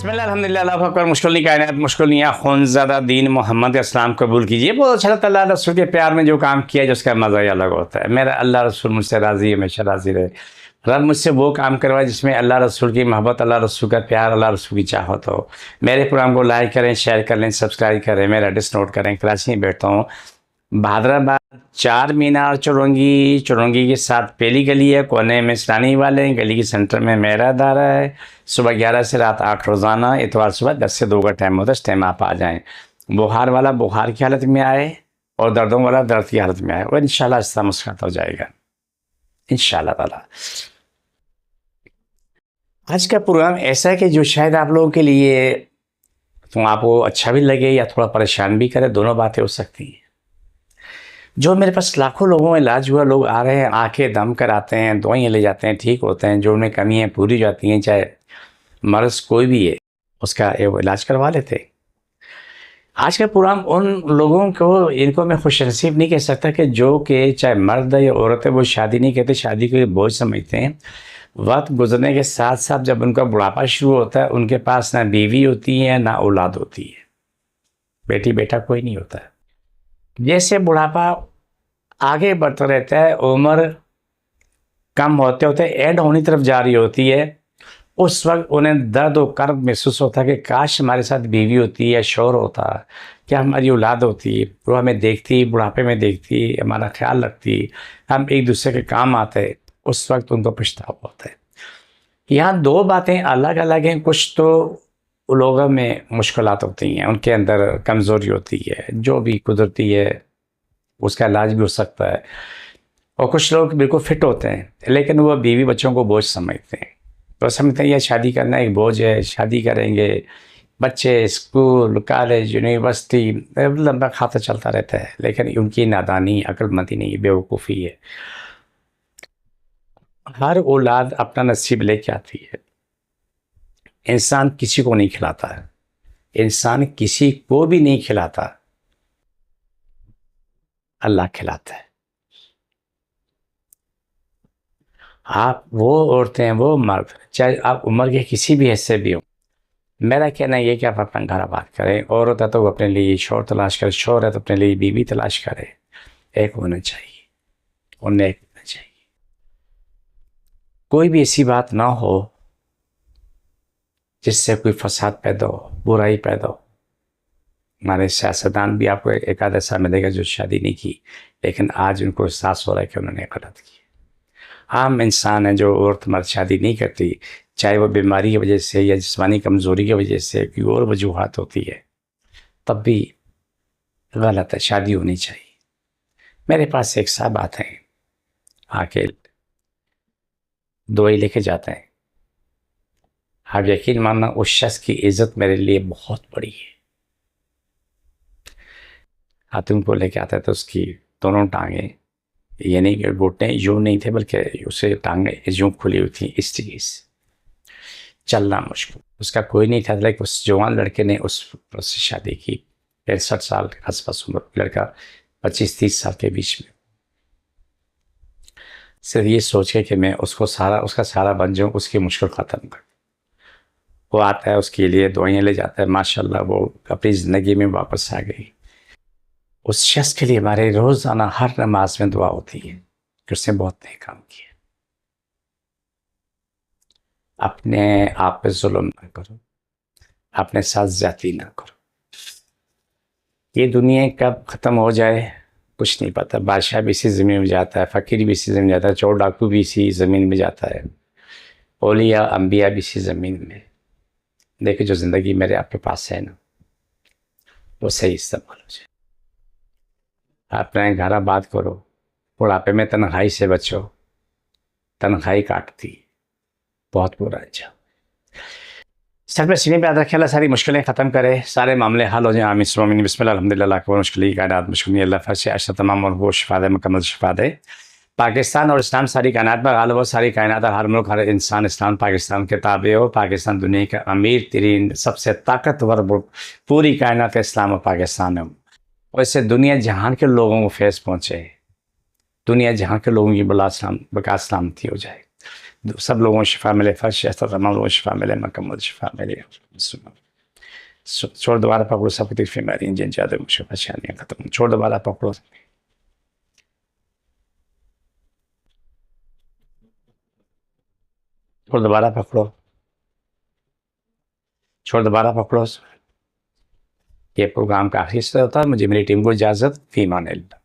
बिस्मिल्लाह अल्हम्दुलिल्लाह अल्लाहु अकबर। मुश्किल नहीं कायनात मुश्किल नहीं खुनज़दा दीन मोहम्मद इस्लाम कबूल कीजिए। बहुत अच्छा लगता है अल्लाह रसूल के प्यार में जो काम किया है, जिसका मज़ा ही अलग होता है। मेरा अल्लाह रसूल मुझसे राज़ी है, हमेशा राज़ी रहे। रब मुझसे वो काम करवाए जिसमें अल्लाह रसूल की मोहब्बत, अल्लाह रसूल का प्यार, अल्लाह रसूल की चाहत हो। मेरे प्रोग्राम को लाइक करें, शेयर कर लें, सब्सक्राइब करें, मेरा एड्रेस नोट करें। कराची में बैठता हूँ, बहादराबाद, चार मीनार, चुरंगी, चुरंगी के साथ पहली गली है, कोने में सलानी वाले, गली के सेंटर में मेरा दारा है। सुबह 11 से रात 8 रोज़ाना, इतवार सुबह 10 से 2 का टाइम होता है। इस टाइम आप आ जाएं। बुखार वाला बुखार की हालत में आए और दर्दों वाला दर्द की हालत में आए, और इंशाल्लाह इसका मुस्कुरात हो जाएगा इंशाल्लाह ताला। आज का प्रोग्राम ऐसा है कि जो शायद आप लोगों के लिए तो आपको अच्छा भी लगे या थोड़ा परेशान भी करे, दोनों बातें हो सकती हैं। जो मेरे पास लाखों लोगों में इलाज हुआ, लोग आ रहे हैं, आंखें दम कर आते हैं, दवाइयाँ ले जाते हैं, ठीक होते हैं। जो उनमें कमियाँ पूरी जाती हैं, चाहे मर्ज़ कोई भी है, उसका वो इलाज करवा लेते हैं। आज का प्रोग्राम उन लोगों को, इनको मैं खुशनसीब नहीं कह सकता कि जो कि चाहे मर्द है या औरत है, वो शादी नहीं कहते, शादी को बोझ समझते हैं। वक्त गुजरने के साथ साथ जब उनका बुढ़ापा शुरू होता है, उनके पास ना बीवी होती है ना औलाद होती है, बेटी बेटा कोई नहीं होता है। जैसे बुढ़ापा आगे बढ़ता रहता है, उम्र कम होते होते एंड होने तरफ जा रही होती है, उस वक्त उन्हें दर्द और कर्ब महसूस होता है कि काश हमारे साथ बीवी होती या शौहर होता, क्या हमारी औलाद होती, वो हमें देखती, बुढ़ापे में देखती, हमारा ख्याल रखती, हम एक दूसरे के काम आते। उस वक्त उनको पछतावा होता है। यहाँ दो बातें अलग अलग हैं। कुछ तो लोगों में मुश्किलात होती हैं, उनके अंदर कमज़ोरी होती है, जो भी कुदरती है उसका इलाज भी हो सकता है। और कुछ लोग बिल्कुल फिट होते हैं, लेकिन वो बीवी बच्चों को बोझ समझते हैं। तो समझते हैं यह शादी करना एक बोझ है, शादी करेंगे, बच्चे, स्कूल, कॉलेज, यूनिवर्सिटी, लंबा खाता चलता रहता है। लेकिन उनकी नादानी, अक्लमंदी नहीं, बेवकूफ़ी है। हर औलाद अपना नसीब लेके आती है। इंसान किसी को नहीं खिलाता है, इंसान किसी को भी नहीं खिलाता, अल्लाह खिलाता है। आप वो औरतें, वो मर्द, चाहे आप उम्र के किसी भी हिस्से भी हो, मेरा कहना ये कि आप अपना घर आबाद करें। औरत है तो वो अपने लिए शौहर तलाश करे, शौहर है तो अपने लिए बीवी तलाश करे। एक होना चाहिए, उन्हें एक होना चाहिए। कोई भी ऐसी बात ना हो जिससे कोई फसाद पैदा हो, बुराई पैदा हो। हमारे सियासतदान भी आपको एक आध ऐसा मिलेगा जो शादी नहीं की, लेकिन आज उनको एहसास हो रहा है कि उन्होंने गलत की। आम इंसान है जो औरत मर्द शादी नहीं करती, चाहे वो बीमारी की वजह से या जिस्मानी कमज़ोरी की वजह से कोई और वजूहात होती है, तब भी गलत है, शादी होनी चाहिए। मेरे पास एक साहब आते हैं, आके दवाई लेके जाते हैं। आप यकीन मानना, उस शख्स की इज्जत मेरे लिए बहुत बड़ी है। हाथों को लेके आता है तो उसकी दोनों टांगें, ये नहीं कि घुटने यूँ नहीं थे, बल्कि उसे टांगें यूँ खुली हुई थी, इस चीज़ से चलना मुश्किल। उसका कोई नहीं था, लेकिन उस जवान लड़के ने उससे शादी की। 65 साल के आसपास उम्र, लड़का 25-30 साल के बीच में। सिर्फ ये सोच के कि मैं उसका सारा बन जाऊँ, उसकी मुश्किल ख़त्म कर। वो आता है, उसके लिए दवाइयाँ ले जाता है, माशाल्लाह वो अपनी ज़िंदगी में वापस आ गई। उस शख्स के लिए हमारे रोज़ाना हर नमाज में दुआ होती है कि उसने बहुत नए काम किए। अपने आप पे जुल्म ना करो, अपने साथ ज्यादती ना करो। ये दुनिया कब ख़त्म हो जाए कुछ नहीं पता। बादशाह भी इसी ज़मीन में जाता है, फ़कीर भी इसी ज़मीन में जाता है, चोर डाकू भी इसी ज़मीन में जाता है, औलिया अंबिया भी इसी ज़मीन में। देखिए, जो ज़िंदगी मेरे आपके पास है ना, वो सही इस्तेमाल हो जाए। अपना घर आबाद करो, बुढ़ापे में तन्हाई से बचो। तन्हाई काटती, बहुत बुरा अच्छा। सर पे सीने पे याद रखे, अल्लाह सारी मुश्किलें ख़त्म करे, सारे मामले हल हो जाए। आमीन सुम्मा आमीन। बिस्मिल्लाह अल्हम्दुलिल्लाह। कोई मुश्किल कायनात मुश्किल नहीं, अल्लाह फर्श अशा तमाम और वो शिफा दे, मुकम्मल शिफा दे। पाकिस्तान और इस्लाम सारी कायनात में गालिब हो, सारी कायनात, हर मुल्क, हर इंसान इस्लाम पाकिस्तान के ताबे हो। पाकिस्तान दुनिया का अमीर तरीन, सबसे ताकतवर मुल्क पूरी कायनात इस्लाम और पाकिस्तान है। और इससे दुनिया जहान के लोगों को फैज़ पहुँचे, दुनिया जहाँ के लोगों की बला सलामती हो जाए। सब लोगों को शिफा मिले, फर्श ऐसा तमाम लोगों को शिफा मिले, मकम्मल शिफा मिले। छोड़ दोबारा पकड़ो, सब तकलीफ बीमारी जिन ज़्यादा मुश्किल परेशानियाँ खत्म, छोड़ दोबारा पकड़ो। छोड़ दोबारा पकड़ो, छोड़ दोबारा पकड़ो। ये प्रोग्राम का आखिरी हिस्सा होता है। मुझे मेरी टीम को इजाज़त, फी अमान अल्लाह।